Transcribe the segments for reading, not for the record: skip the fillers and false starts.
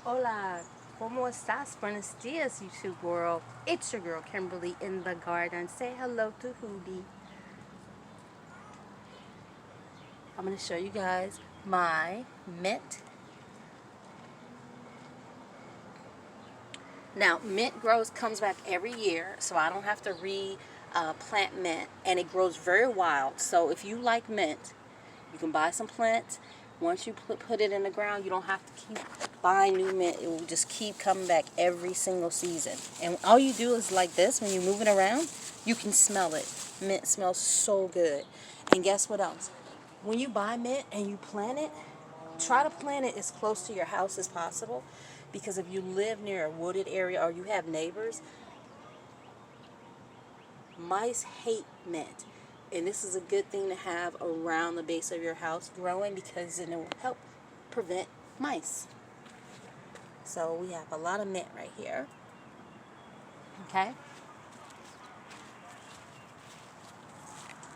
Hola, ¿cómo estás? Buenos dias, YouTube world. It's your girl Kimberly in the garden. Say hello to Hootie. I'm going to show you guys my mint. Now, mint comes back every year, so I don't have to plant mint, and it grows very wild. So if you like mint, you can buy some plants. Once you put it in the ground, you don't have to keep buying new mint. It will just keep coming back every single season. And all you do is like this, when you're moving around, you can smell it. Mint smells so good. And guess what else? When you buy mint and you plant it, try to plant it as close to your house as possible, because if you live near a wooded area or you have neighbors, mice hate mint. And this is a good thing to have around the base of your house growing, because it will help prevent mice. So we have a lot of mint right here. Okay.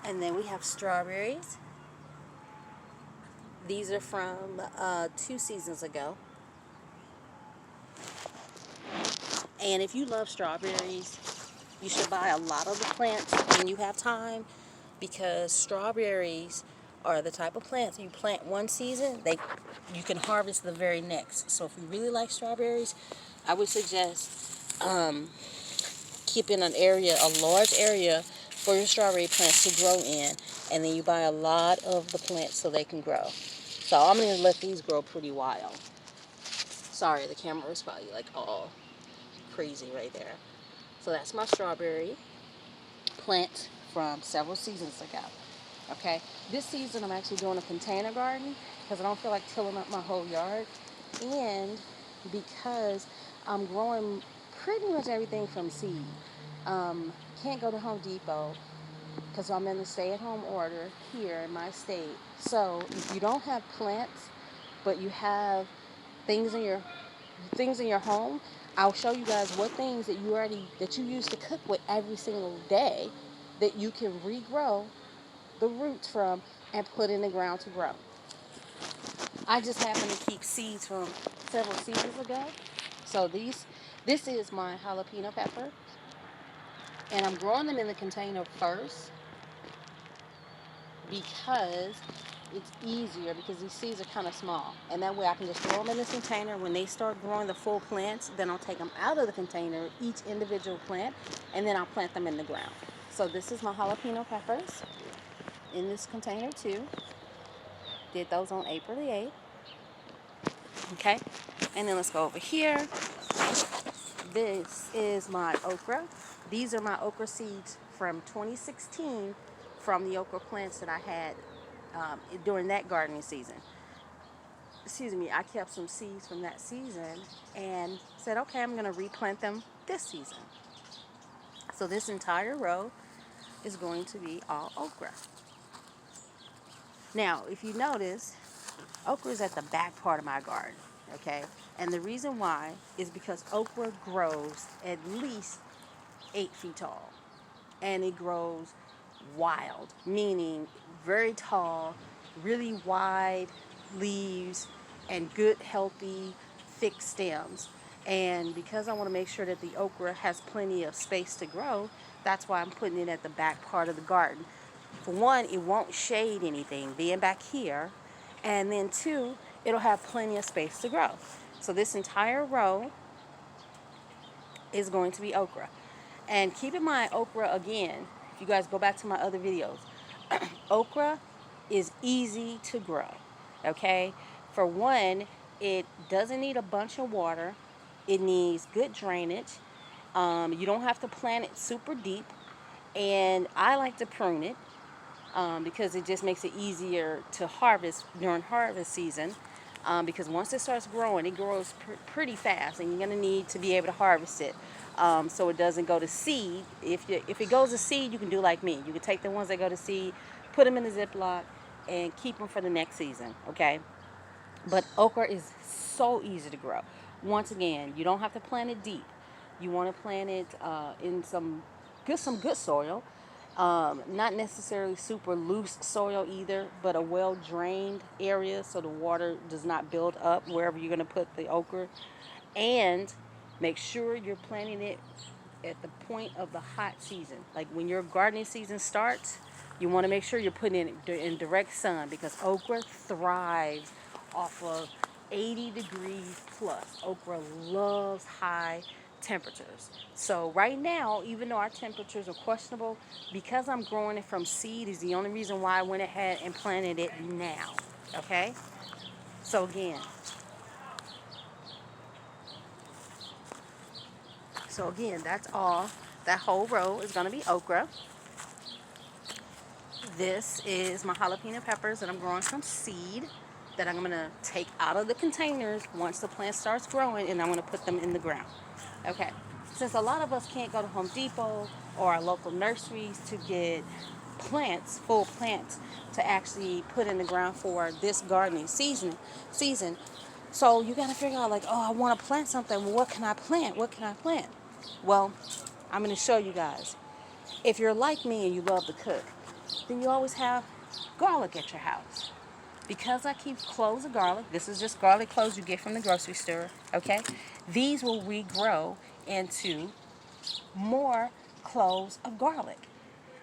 And then we have strawberries. These are from 2 seasons ago. And if you love strawberries, you should buy a lot of the plants when you have time, because strawberries are the type of plants you plant one season, you can harvest the very next. So if you really like strawberries, I would suggest keeping a large area for your strawberry plants to grow in, and then you buy a lot of the plants so they can grow. So I'm going to let these grow pretty wild. Sorry, the camera is probably like all crazy right there. So that's my strawberry plant from several seasons ago. Okay, this season I'm actually doing a container garden because I don't feel like tilling up my whole yard, and because I'm growing pretty much everything from seed. Can't go to Home Depot because I'm in a stay-at-home order here in my state. So if you don't have plants, but you have things in your home, I'll show you guys what things that you used to cook with every single day that you can regrow the roots from and put in the ground to grow. I just happen to keep seeds from several seasons ago. So this is my jalapeno pepper, and I'm growing them in the container first because it's easier, because these seeds are kind of small, and that way I can just throw them in this container. When they start growing the full plants, then I'll take them out of the container, each individual plant, and then I'll plant them in the ground. So this is my jalapeno peppers in this container too. Did those on April the 8th. Okay, and then let's go over here. This is my okra. These are my okra seeds from 2016 from the okra plants that I had during that gardening season. Excuse me, I kept some seeds from that season and said, okay, I'm going to replant them this season. So this entire row is going to be all okra. Now, if you notice, okra is at the back part of my garden, okay? And the reason why is because okra grows at least 8 feet tall. And it grows wild, meaning very tall, really wide leaves, and good, healthy, thick stems. And because I want to make sure that the okra has plenty of space to grow, that's why I'm putting it at the back part of the garden. For one, it won't shade anything being back here. And then two, it'll have plenty of space to grow. So this entire row is going to be okra. And keep in mind, okra, again, if you guys go back to my other videos, okra is easy to grow, okay? For one, it doesn't need a bunch of water. It needs good drainage. You don't have to plant it super deep. And I like to prune it because it just makes it easier to harvest during harvest season. Because once it starts growing, it grows pretty fast, and you're going to need to be able to harvest it so it doesn't go to seed. If it goes to seed, you can do like me. You can take the ones that go to seed, put them in a Ziploc, and keep them for the next season, okay? But okra is so easy to grow. Once again, you don't have to plant it deep. You want to plant it in some good soil, Not necessarily super loose soil either, but a well drained area so the water does not build up wherever you're going to put the okra. And make sure you're planting it at the point of the hot season. Like when your gardening season starts, you want to make sure you're putting it in direct sun, because okra thrives off of 80 degrees plus. Okra loves high temperatures. So right now, even though our temperatures are questionable, because I'm growing it from seed is the only reason why I went ahead and planted it now. Okay? So again, that's all. That whole row is going to be okra. This is my jalapeno peppers that I'm growing from seed that I'm going to take out of the containers once the plant starts growing, and I'm going to put them in the ground. Okay. Since a lot of us can't go to Home Depot or our local nurseries to get plants, full plants, to actually put in the ground for this gardening season, so you got to figure out, like, oh, I want to plant something. Well, what can I plant? What can I plant? Well, I'm going to show you guys. If you're like me and you love to cook, then you always have garlic at your house. Because I keep cloves of garlic, this is just garlic cloves you get from the grocery store, okay? These will regrow into more cloves of garlic,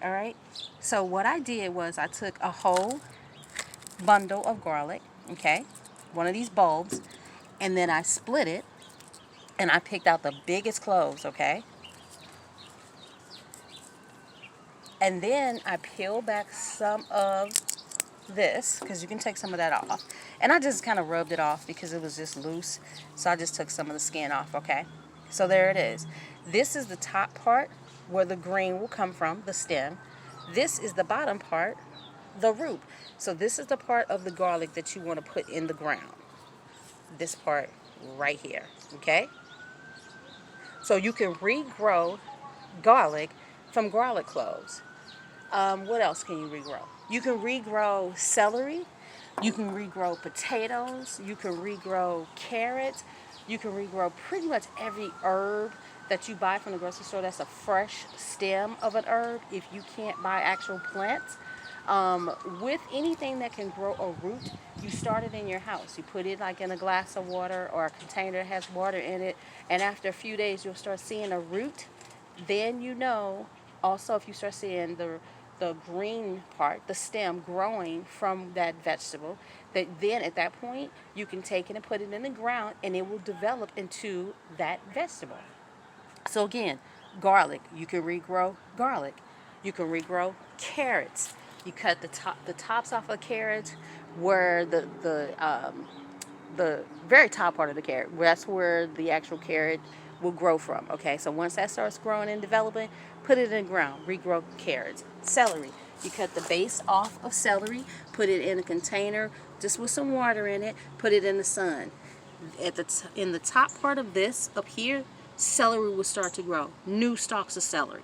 all right? So what I did was I took a whole bundle of garlic, okay, one of these bulbs, and then I split it, and I picked out the biggest cloves, okay? And then I peeled back some of this, because you can take some of that off. And I just kind of rubbed it off because it was just loose. So I just took some of the skin off, okay? So there it is. This is the top part where the green will come from, the stem. This is the bottom part, the root. So this is the part of the garlic that you want to put in the ground. This part right here, okay? So you can regrow garlic from garlic cloves. What else can you regrow? You can regrow celery. You can regrow potatoes. You can regrow carrots. You can regrow pretty much every herb that you buy from the grocery store that's a fresh stem of an herb, if you can't buy actual plants. With anything that can grow a root, you start it in your house. You put it like in a glass of water or a container that has water in it, and after a few days you'll start seeing a root. Then you know, also, if you start seeing the green part, the stem growing from that vegetable, that then at that point you can take it and put it in the ground and it will develop into that vegetable. So again, garlic, you can regrow garlic. You can regrow carrots. You cut the tops off of carrots where the very top part of the carrot, that's where the actual carrot will grow from. Okay, so once that starts growing and developing, put it in the ground, regrow carrots. Celery, you cut the base off of celery, put it in a container just with some water in it, put it in the sun. In the top part of this up here, celery will start to grow, new stalks of celery.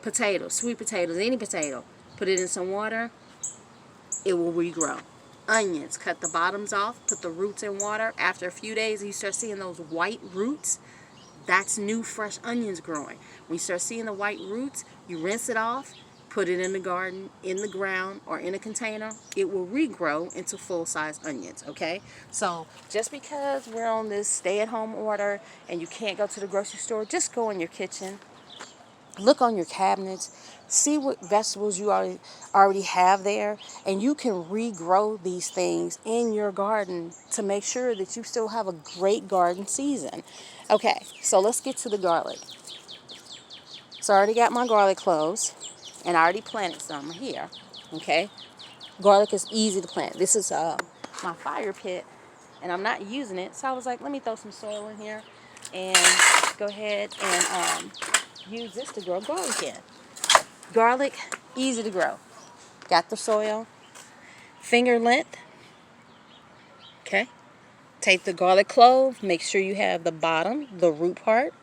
Potatoes, sweet potatoes, any potato, put it in some water, it will regrow. Onions, cut the bottoms off, put the roots in water. After a few days, you start seeing those white roots. That's new, fresh onions growing. When you start seeing the white roots, you rinse it off, put it in the garden, in the ground, or in a container. It will regrow into full-size onions, okay? So just because we're on this stay-at-home order and you can't go to the grocery store, just go in your kitchen, look on your cabinets, see what vegetables you already have there, and you can regrow these things in your garden to make sure that you still have a great garden season. Okay, so let's get to the garlic. So I already got my garlic cloves, and I already planted some here, okay? Garlic is easy to plant. This is my fire pit, and I'm not using it, so I was like, let me throw some soil in here and go ahead and use this to grow garlic in. Garlic, easy to grow. Got the soil, finger length, okay? Take the garlic clove, make sure you have the bottom, the root part,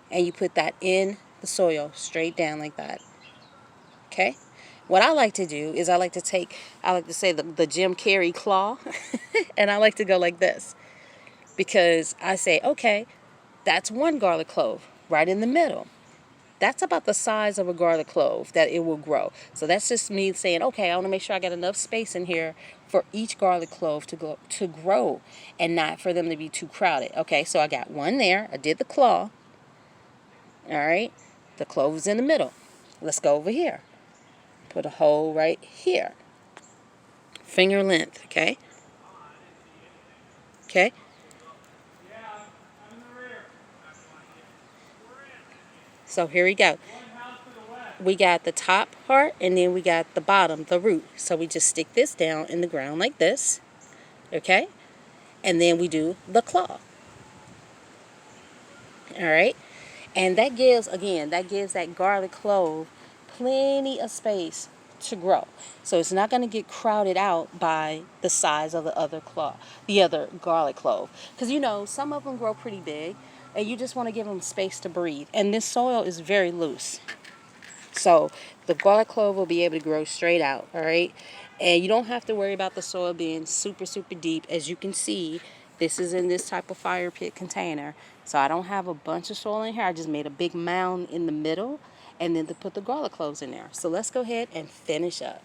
and you put that in the soil straight down like that, okay? What I like to do is I like to say the Jim Carrey claw, and I like to go like this, because I say, okay, that's one garlic clove right in the middle. that's about the size of a garlic clove that it will grow. So that's just me saying, okay, I want to make sure I got enough space in here for each garlic clove to grow and not for them to be too crowded. Okay, so I got one there. I did the claw. All right, the clove is in the middle. Let's go over here. Put a hole right here. Finger length, okay? Okay? So here we go. We got the top part and then we got the bottom, the root. So we just stick this down in the ground like this, okay? And then we do the claw. All right? And that gives, again, that garlic clove plenty of space to grow. So it's not going to get crowded out by the size of the other garlic clove. Because, you know, some of them grow pretty big and you just want to give them space to breathe. And this soil is very loose. So the garlic clove will be able to grow straight out, all right? And you don't have to worry about the soil being super, super deep. As you can see, this is in this type of fire pit container. So I don't have a bunch of soil in here. I just made a big mound in the middle and then to put the garlic cloves in there. So let's go ahead and finish up.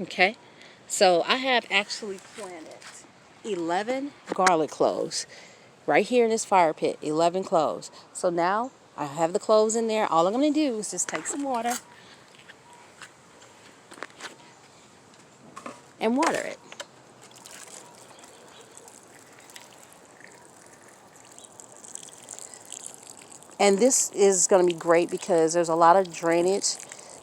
Okay, so I have actually planted 11 garlic cloves right here in this fire pit, 11 cloves. So now I have the cloves in there. All I'm going to do is just take some water and water it. And this is going to be great because there's a lot of drainage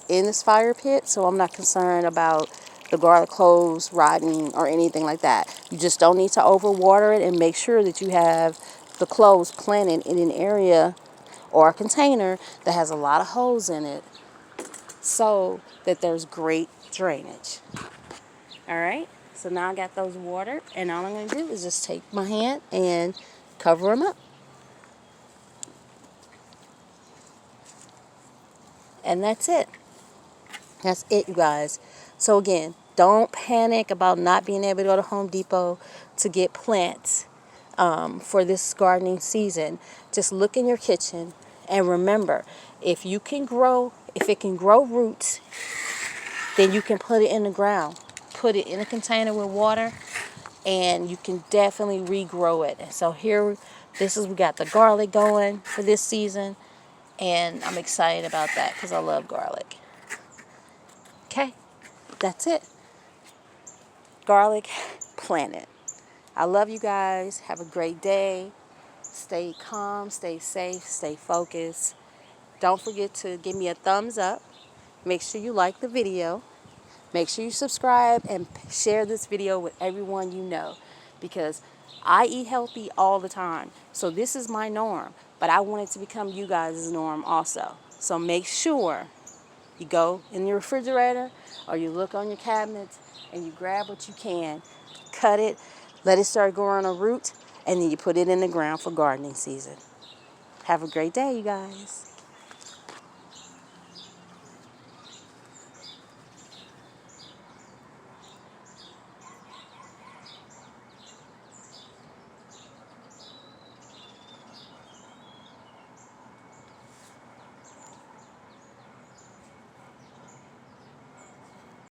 in this fire pit, so I'm not concerned about the garlic cloves rotting or anything like that. You just don't need to overwater it, and make sure that you have the cloves planted in an area or a container that has a lot of holes in it so that there's great drainage. All right, so now I got those watered, and all I'm going to do is just take my hand and cover them up. And that's it. That's it, you guys. So again, don't panic about not being able to go to Home Depot to get plants for this gardening season. Just look in your kitchen and remember, if it can grow roots, then you can put it in the ground. Put it in a container with water and you can definitely regrow it. So here, we got the garlic going for this season. And I'm excited about that because I love garlic. Okay, that's it. Garlic planet. I love you guys. Have a great day. Stay calm, stay safe, stay focused. Don't forget to give me a thumbs up. Make sure you like the video. Make sure you subscribe and share this video with everyone you know, because I eat healthy all the time. So this is my norm, but I want it to become you guys' norm also. So make sure you go in your refrigerator or you look on your cabinets and you grab what you can, cut it, let it start growing a root, and then you put it in the ground for gardening season. Have a great day, you guys.